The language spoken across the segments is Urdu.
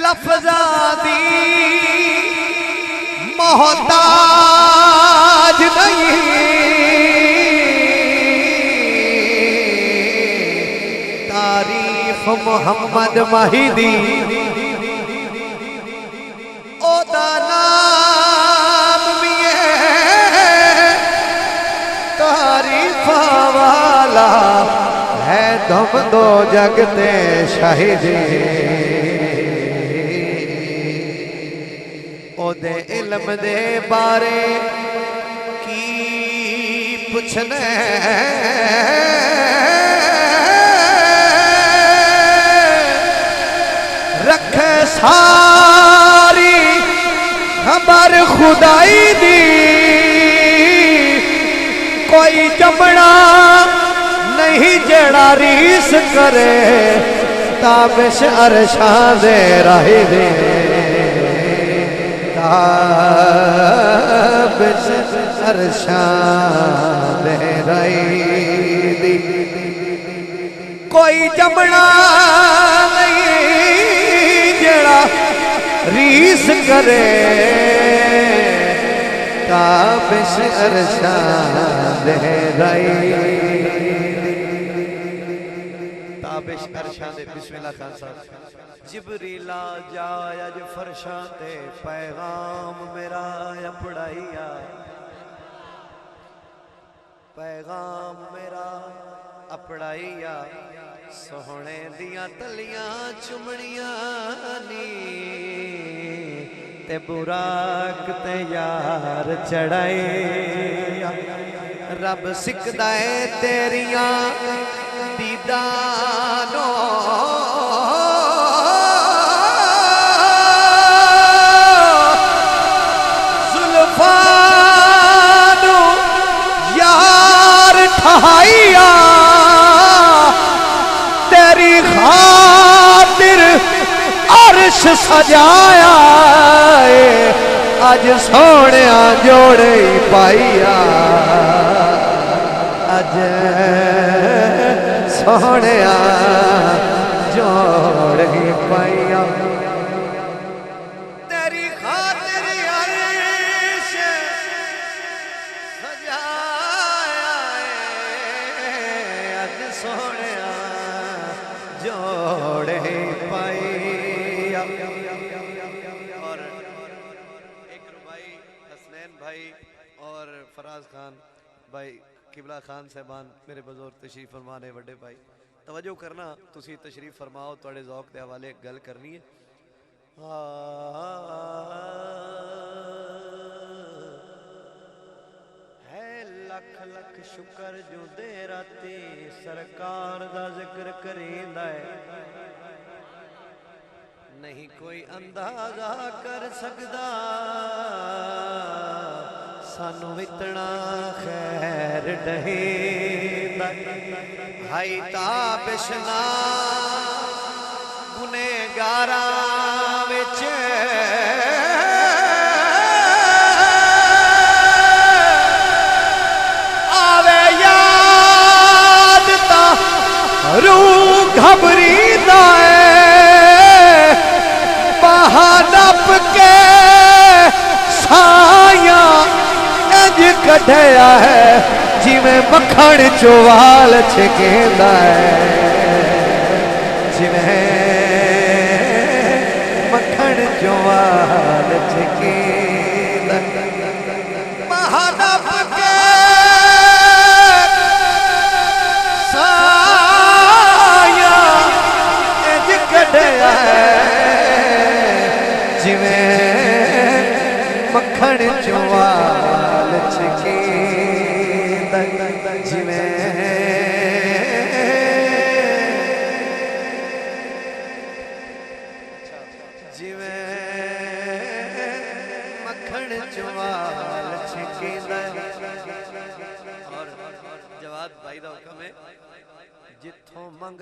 لفظاتی محتاج نہیں، تعریف محمد مہدی او دا نام بھی ہے، تعریف والا ہے دم دو جگتے شاہدی، او دے علم دے بارے کی پوچھنے، رکھے ساری خبر خدائی دی، کوئی جمنا نہیں جڑا ریس کرے، تابش عرشاں دے راہی دے، تابش عرشاں دے راہی دی، کوئی جمنا نہیں جڑا ریس کرے، تابش عرشاں دے راہی، تابش عرشاں دے۔ بسم اللہ خان صاحب۔ جبریل جائے اج فرشاں تے، پیغام میرا یا پڑھائیا، پیغام میرا اپڑائیا، سوہنے دیاں تلیاں چمڑیاں نی، تے براق تے یار چڑھائیا، رب سکھدا ہے تیریاں دیدانوں، زلفانوں یار ٹھہائیا، تیری خاطر عرش سجایا، اج سونیا جوڑے پائیا، اج سونیا جوڑے پائیا، تیری خاطر عرش سجایا، اج سونیا جوڑے پائیا۔ اور ایک بھائی حسنین بھائی اور فراز خان بھائی قبلہ خان صاحبان میرے بزرگ تشریف فرمانے، وڈے بھائی توجہ کرنا، تسی تشریف فرماؤ، توڑے ذوق دے حوالے گل کرنی ہے۔ ہے لکھ لکھ شکر جو دے راتی سرکار دا ذکر کریندا ہے، نہیں کوئی اندازہ کر سکدا سانو اتنا خیر ڈہیندا، ہائی تابش نام گنہگاراں وچ آوے یاد تا روح گھبریندا ہے، باہا نپ کے سایاں انج کڈھیا ہے جی میں مکھن چوال چھکیندا ہے، جی میں مکھن چوال چھکیندا، باہا نپ کے سایاں انج کڈھیا ہے جی میں مکھن چوال چھکیندا، جی میں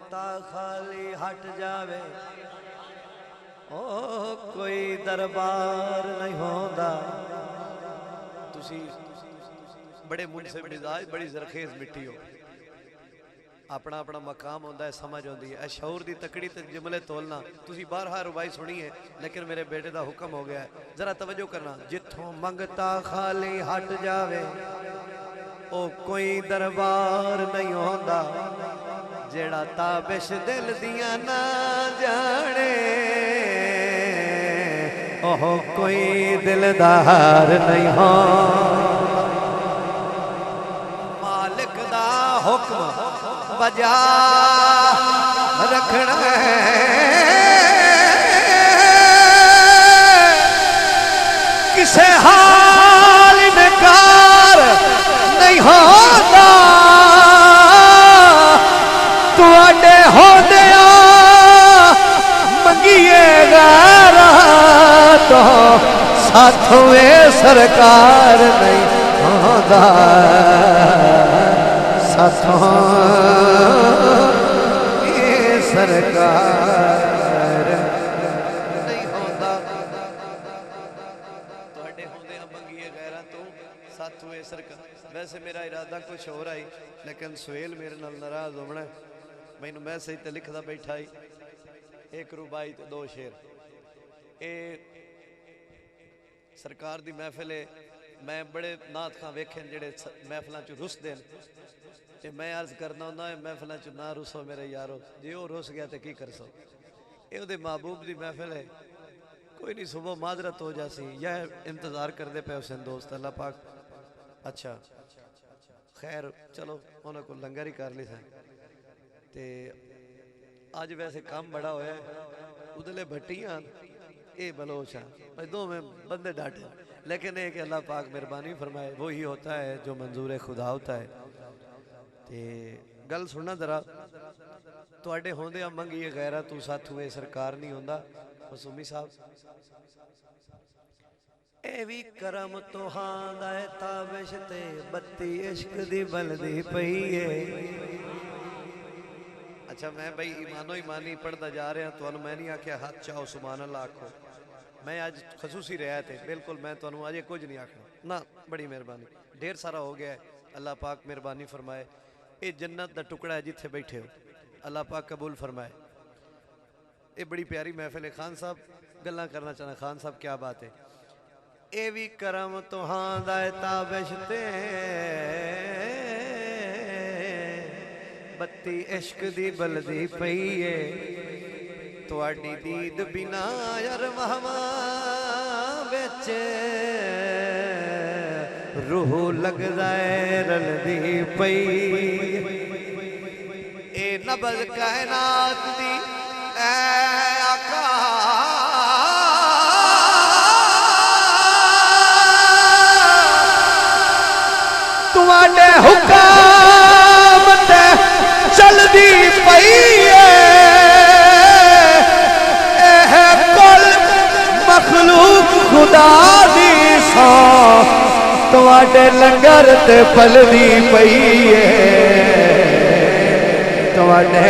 منگتا خالی ہٹ جاوے او کوئی دربار نہیں ہوندا تسی بڑے منصف مزاج بڑی زرخیز مٹی ہو اپنا اپنا مقام ہوندہ ہے سمجھ ہوندی ہے شعور دی تکڑی تے جملے تولنا تسی بارہا ربائی سنی ہے لیکن میرے بیٹے دا حکم ہو گیا ہے ذرا توجہ کرنا جتھوں منگتا خالی ہٹ جاوے او کوئی دربار نہیں ہوندا جیڑا تابش دل دیاں نہ جانے اوہ کوئی دلدار نہیں ہوندا مالک دا حکم بجا رکھنا کسے حال انکار نہیں ہوتا تواڈے ہوندیاں منگیے غیراں تو ساتھوں سرکار نہیں ہوندا ساتھوں سرکار نہیں ہوندا تواڈے ہوندیاں منگیے غیراں تو ساتھوں سرکار ویسے میرا ارادہ کچھ ہو رہا ہی لیکن سہیل میرے نال ناراض ہونا مینوں میں صحیح تے لکھدا بیٹھا ہی ایک ربائی تے دو شعر اے سرکار دی محفل ہے میں بڑے نعت خاں ویکھن جڑے محفلاں چ رس دین تے میں عرض کرنا ہوندا ہے محفلاں چ نہ رسو میرے یارو جے او رس گیا تے کی کر سو اے اودے محبوب دی محفل ہے کوئی نہیں صبح معذرت ہو جاسی یا انتظار کردے پے حسین دوست اللہ پاک اچھا خیر چلو انہاں کو لنگر ہی کر لی سن تے آج ویسے کام بڑا ہویا ہے ادلے بھٹیاں اے بلوچاں دو میں بندے ڈاٹے لیکن ایک اللہ پاک مہربانی فرمائے وہی ہوتا ہے جو منظور خدا ہوتا ہے تے گل سننا ذرا تواڈے ہوندے منگیے غیرہ تو ساتھ ہوئے سرکار نہیں ہوندا مسومی صاحب اے وی کرم تو ہاں ہے تابش تے بتی عشق دی بلدی پئیے اچھا میں بھائی ایمانو ایمانی پڑھتا جا رہا تو میں نہیں آکھیا ہاتھ چاہو سبحان اللہ آکھو میں آج خصوصی رہا تھے بالکل میں تو آج کچھ نہیں آکھنا نا بڑی مہربانی ڈھیر سارا ہو گیا ہے اللہ پاک مہربانی فرمائے اے جنت دا ٹکڑا ہے جتھے بیٹھے ہو اللہ پاک قبول فرمائے اے بڑی پیاری محفل ہے خان صاحب گلاں کرنا چاہنا خان صاحب کیا بات ہے اے وی کرم تو ہاں دائے تابش تے بتی عشق دی بلدی پئیے تواڈی دید بنا یار مہواں وچ روح لگدا ہے رلدی پئی اے نبض کائنات دی اے آقا تواڈے حکم تے چلدی پئی اے کل مخلوق خدا دی سو تواڈے لنگر تے پلدی پئی تواڈے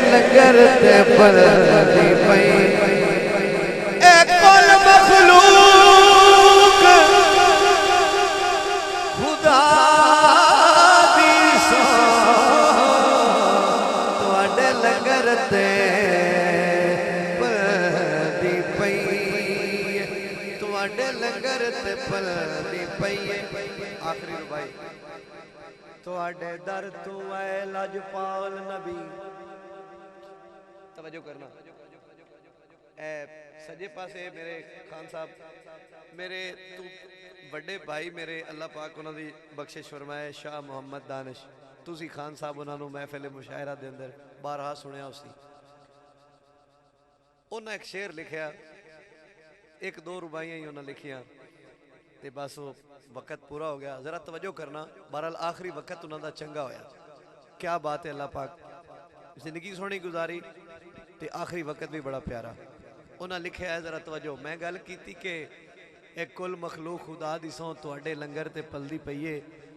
لنگر تے پلدی پئی اے کل مخلوق خدا دی سو تواڈے لنگر تے پلدی پئی تواڈے لنگر تے پلدی پئی آخری ربائی تواڈے در تو اے لاجپال نبی توجہ کرنا اے سجے پاسے میرے خان صاحب میرے تو بڑے بھائی میرے اللہ پاک انہوں دی بخشش فرمائے شاہ محمد دانش تسی خان صاحب انہوں نے محفل مشاعرہ دے اندر بارہا سنیا اسی انہوں نے ایک شعر لکھیا ایک دو ربائیاں ہی انہوں نے لکھیا تے بس وہ وقت پورا ہو گیا ذرا توجہ کرنا بہرحال آخری وقت انہوں دا چنگا ہویا کیا بات ہے اللہ پاک زندگی سونی گزاری تے آخری وقت بھی بڑا پیارا انہوں نے لکھیا ہے ذرا توجہ میں گل کیتی کہ ایک کل مخلوق خدا دی سوں تواڈے لنگر تے پلدی پئیے